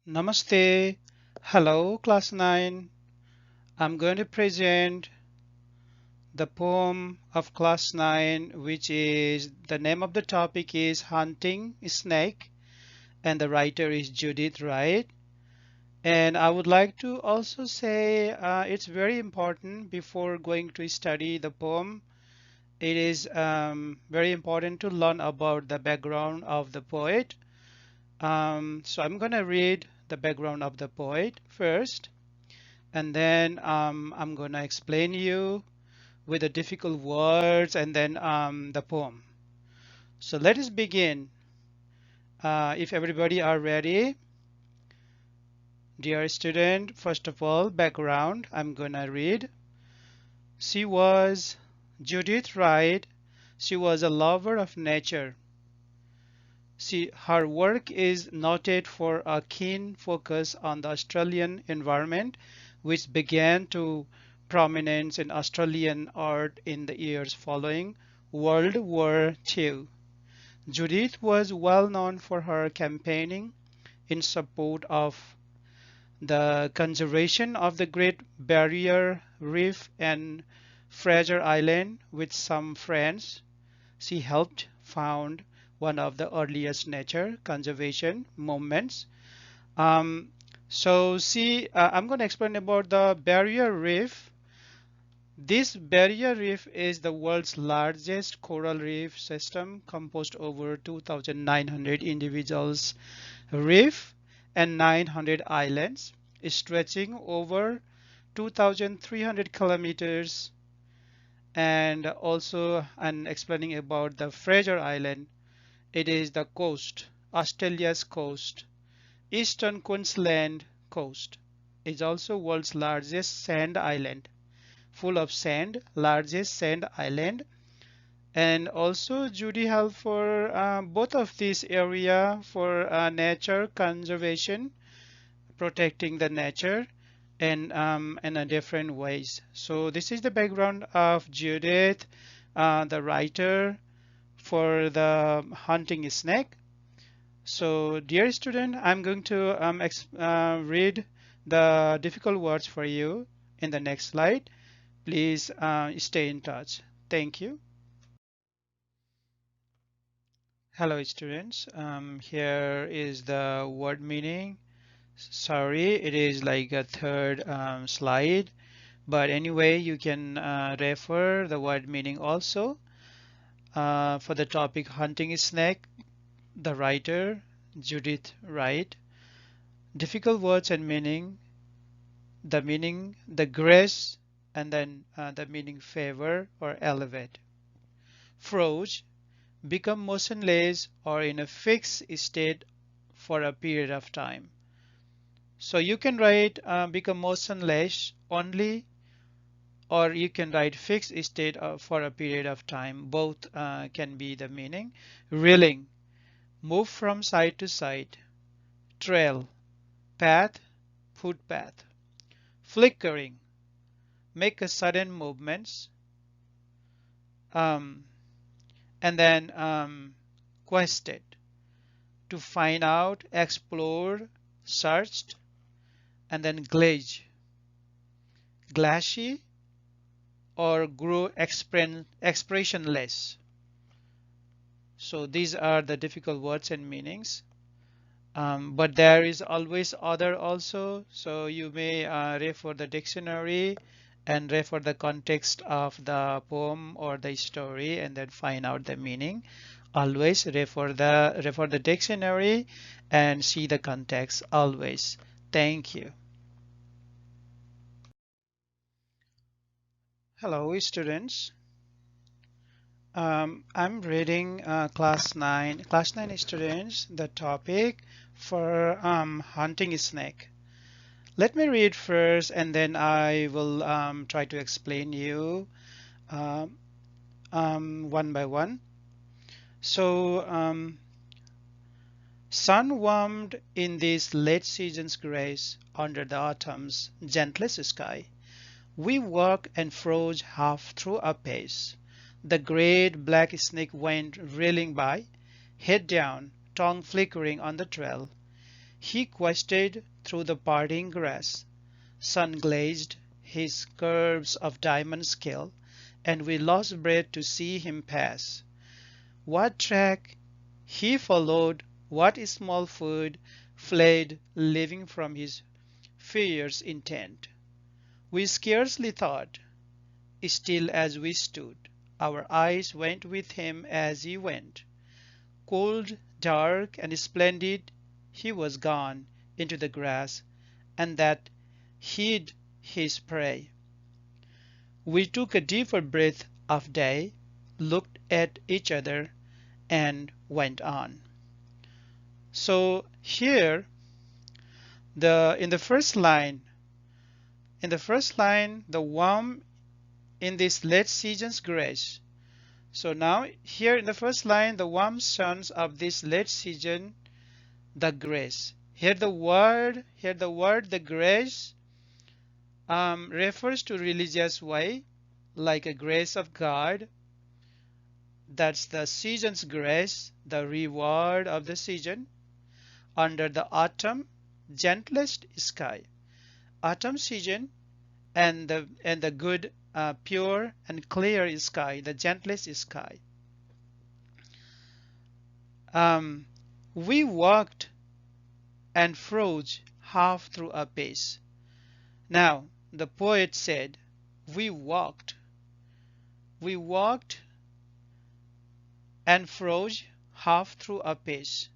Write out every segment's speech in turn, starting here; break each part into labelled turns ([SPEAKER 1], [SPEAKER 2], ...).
[SPEAKER 1] Namaste. Hello, class 9. I'm going to present the poem of class 9, which is the name of the topic is Hunting Snake, and the writer is Judith, Wright. And I would like to also say it's very important before going to study the poem. It is very important to learn about the background of the poet. So I'm going to read the background of the poet first, and then I'm gonna explain you with the difficult words and then the poem. So let us begin. If everybody are ready, dear student, first of all, background, I'm gonna read. She was Judith Wright. She was a lover of nature. Her work is noted for a keen focus on the Australian environment, which began to prominence in Australian art in the years following World War II. Judith was well known for her campaigning in support of the conservation of the Great Barrier Reef and Fraser Island with some friends. She helped found one of the earliest nature conservation movements. Um, I'm going to explain about the barrier reef. This barrier reef is the world's largest coral reef system, composed over 2,900 individuals reef and 900 islands, stretching over 2,300 kilometers. And also, I'm explaining about the Fraser Island. It is the coast, Australia's coast. Eastern Queensland coast is also world's largest sand island, full of sand, largest sand island. And also Judy helped for both of these area for nature conservation, protecting the nature and in a different ways. So this is the background of Judith, the writer for the hunting snake. So, dear student, I'm going to read the difficult words for you in the next slide. Please stay in touch. Thank you. Hello, students. Here is the word meaning. Sorry, it is like a third slide, but anyway, you can refer the word meaning also. For the topic hunting snake, the writer Judith Wright. Difficult words and meaning, the grace, and then the meaning favor or elevate. Froze, become motionless or in a fixed state for a period of time. So you can write become motionless only, or you can write fixed state for a period of time. Both can be the meaning. Reeling, move from side to side. Trail, path, footpath. Flickering, make a sudden movements. Um, and then quested, to find out, explore, searched. And then glaze, glassy or grow expressionless. So these are the difficult words and meanings. But there is always other also. So you may refer the dictionary and refer the context of the poem or the story and then find out the meaning. Always refer the dictionary and see the context always. Thank you. Hello, students. I'm reading class 9 students, the topic for hunting snake. Let me read first and then I will try to explain you um, one by one. So, sun warmed in this late season's grace under the autumn's gentlest sky. We walked and froze half through our pace. The great black snake went reeling by, head down, tongue flickering on the trail. He quested through the parting grass, sun-glazed, his curves of diamond scale, and we lost breath to see him pass. What track he followed, what small food fled, living from his fierce intent. We scarcely thought, still as we stood, our eyes went with him as he went. Cold, dark, and splendid, he was gone into the grass, and that hid his prey. We took a deeper breath of day, looked at each other, and went on. So here, in the first line, the worm in this late season's grace. So now here in the first line, the warm suns of this late season, the grace. Here the word, the grace refers to religious way, like a grace of God. That's the season's grace, the reward of the season. Under the autumn, gentlest sky. Autumn season and the good, pure and clear sky, the gentlest sky. We walked and froze half through a pace. Now, the poet said, we walked and froze half through a pace.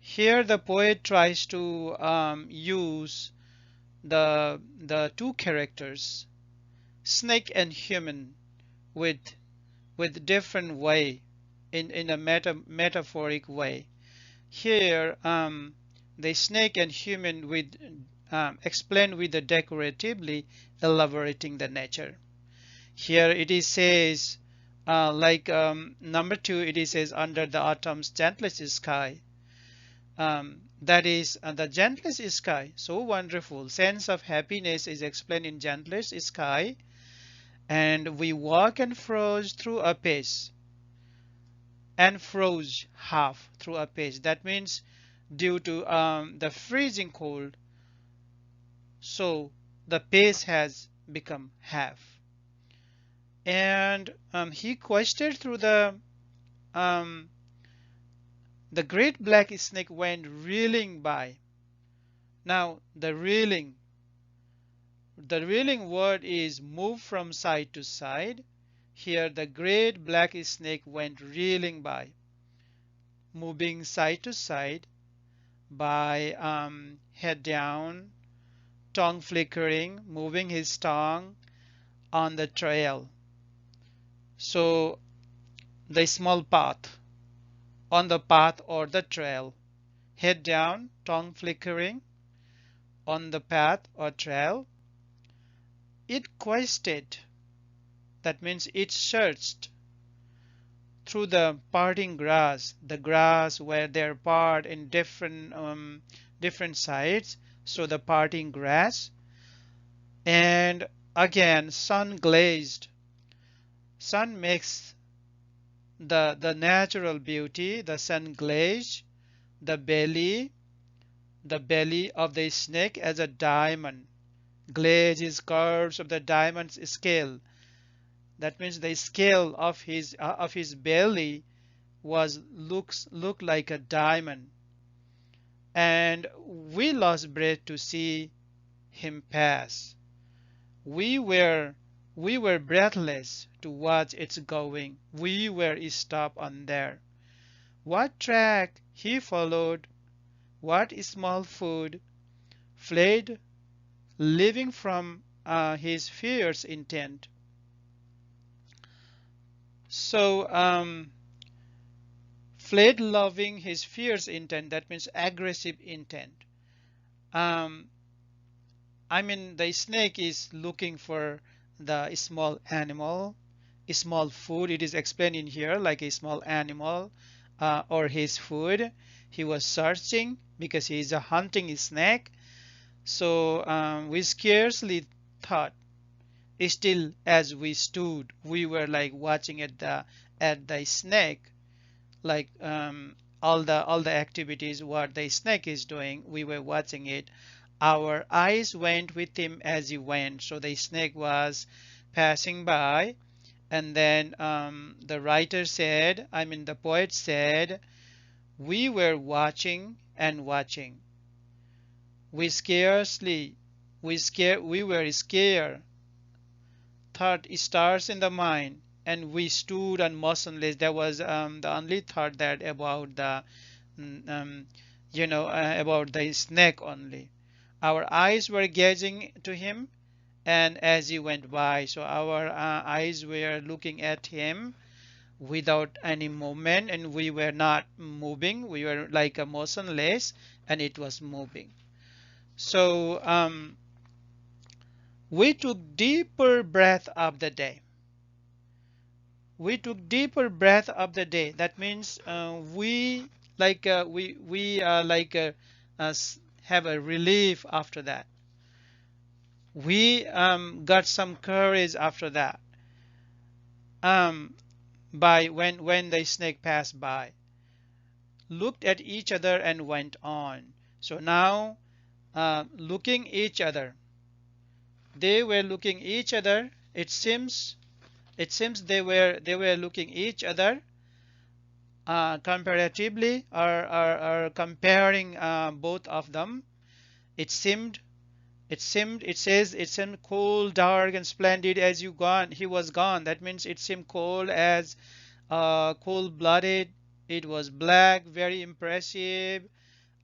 [SPEAKER 1] Here the poet tries to use the two characters, snake and human, with different way, in a metaphoric way. Here, the snake and human with explained with the decoratively elaborating the nature. Here it is says, number 2, it is says under the autumn's gentlest sky. That is the gentlest sky, so wonderful. Sense of happiness is explained in gentlest sky. And we walk and froze through a pace. And froze half through a pace. That means due to the freezing cold, so the pace has become half. And he quested through the great black snake went reeling by. Now the reeling word is move from side to side. Here the great black snake went reeling by, moving side to side by head down, tongue flickering, moving his tongue on the trail. So the small path, on the path or the trail, head down, tongue flickering, on the path or trail. It quested, that means it searched through the parting grass, the grass where they're part in different sides, so the parting grass. And again, sun glazed. Sun makes the natural beauty, the sun glaze, the belly of the snake as a diamond. Glaze is curves of the diamond's scale. That means the scale of his belly looked like a diamond. And we lost breath to see him pass. We were breathless to watch its going. We were stopped on there. What track he followed, what small food fled, living from his fierce intent. So, fled loving his fierce intent, that means aggressive intent. I mean, the snake is looking for the small animal, small food. It is explained in here like a small animal or his food. He was searching because he is a hunting snake. So we scarcely thought, still as we stood, we were like watching at the snake, like all the activities what the snake is doing. We were watching it. Our eyes went with him as he went. So the snake was passing by, and then the writer said, I mean the poet said, we were watching and watching. We scarcely, we were scared, thought stars in the mind, and we stood and motionless. That was the only thought that about the, mm, um, about the snake only. Our eyes were gazing to him, and as he went by, so our eyes were looking at him without any movement, and we were not moving. We were like a motionless, and it was moving. So we took deeper breath of the day. We took deeper breath of the day. That means we uh, have a relief after that. We got some courage after that. Um, by when the snake passed by, looked at each other and went on. So now looking each other, they were looking each other. It seems they were looking each other comparatively, or comparing both of them. It seemed, it seemed cold, dark, and splendid as you gone. He was gone. That means it seemed cold as cold-blooded. It was black, very impressive,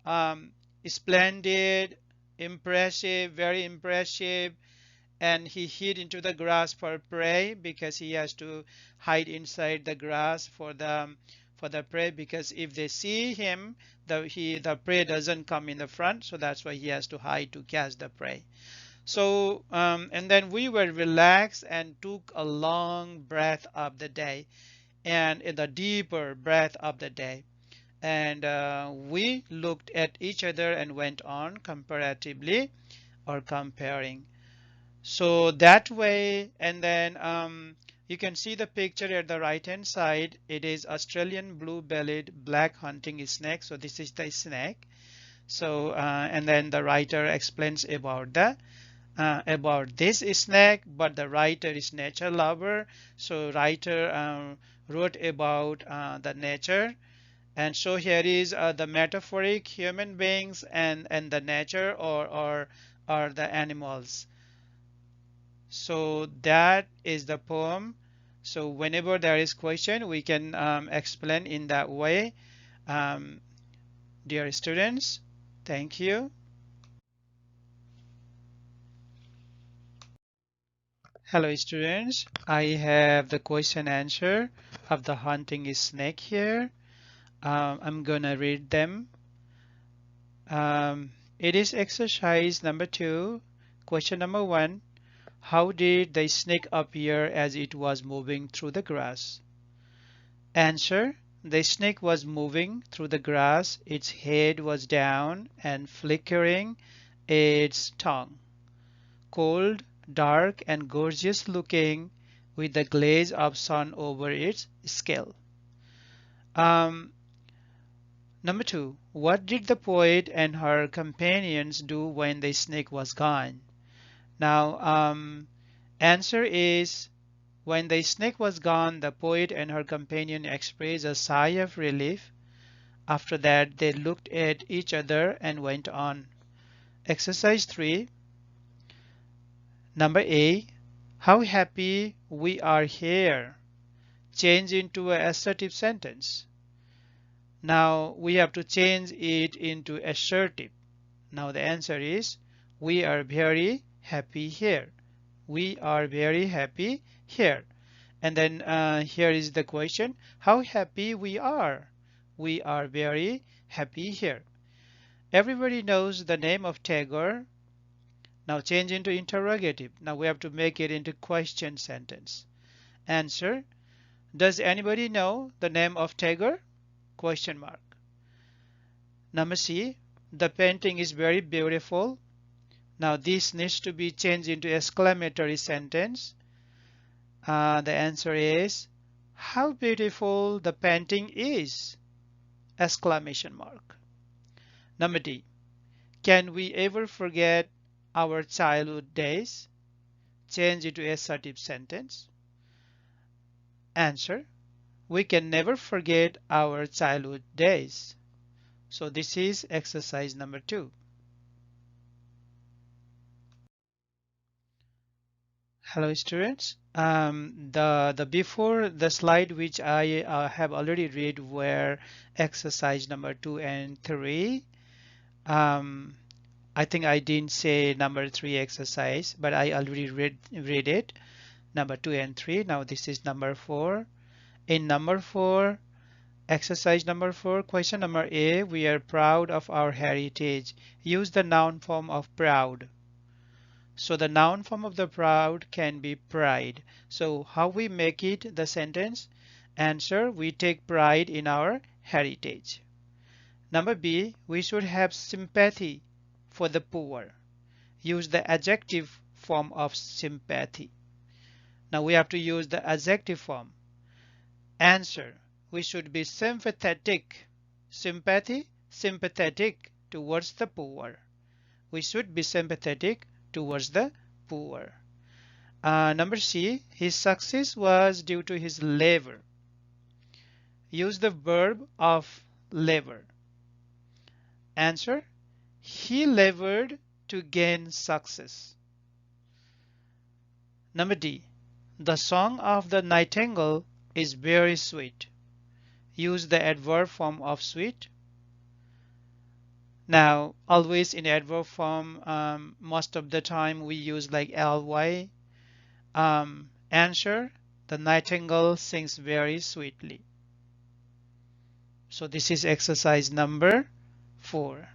[SPEAKER 1] um, splendid, impressive, very impressive. And he hid into the grass for prey, because he has to hide inside the grass for the prey, because if they see him, the prey doesn't come in the front, so that's why he has to hide to catch the prey. So and then we were relaxed and took a long breath of the day, and in the deeper breath of the day, and we looked at each other and went on comparatively, or comparing. So that way, and then you can see the picture at the right hand side. It is Australian blue-bellied black hunting snake. So this is the snake. So and then the writer explains about this snake, but the writer is nature lover. So writer wrote about the nature. And so here is the metaphoric human beings and the nature, or the animals. So that is the poem. So whenever there is question, we can explain in that way. Um, Dear students, thank you. Hello students, I have the question answer of the hunting snake here. I'm gonna read them. It is exercise number 2, question number 1. How did the snake appear as it was moving through the grass? Answer: the snake was moving through the grass. Its head was down and flickering its tongue. Cold, dark, and gorgeous looking, with the glaze of sun over its scale. Um, Number 2. What did the poet and her companions do when the snake was gone? Now, answer is, when the snake was gone, the poet and her companion expressed a sigh of relief. After that, they looked at each other and went on. Exercise 3. Number A. How happy we are here. Change into an assertive sentence. Now we have to change it into assertive. Now the answer is, we are very happy here. We are very happy here. And then here is the question, how happy we are. We are very happy here. Everybody knows the name of Tagore. Now change into interrogative. Now we have to make it into question sentence. Answer: does anybody know the name of Tagore? Question mark. Number C. The painting is very beautiful. Now this needs to be changed into exclamatory sentence. The answer is, how beautiful the painting is. exclamation mark. Number D, can we ever forget our childhood days? Change it to assertive sentence. Answer, we can never forget our childhood days. So this is exercise number 2. Hello students. The before the slide which I have already read were exercise number 2 and 3. Um, I think I didn't say number 3 exercise, but I already read it. Number 2 and 3. Now this is number 4. In number 4, exercise number 4, question number A, we are proud of our heritage. Use the noun form of proud. So the noun form of the proud can be pride. So how we make it the sentence? Answer, we take pride in our heritage. Number B, we should have sympathy for the poor. Use the adjective form of sympathy. Now we have to use the adjective form. Answer, we should be sympathetic. Sympathy, sympathetic towards the poor. We should be sympathetic towards the poor. Number C, his success was due to his labor. Use the verb of labor. Answer, he labored to gain success. Number D, the song of the nightingale is very sweet. Use the adverb form of sweet. Now, always in adverb form, most of the time we use like ly. Answer, the nightingale sings very sweetly. So this is exercise number 4.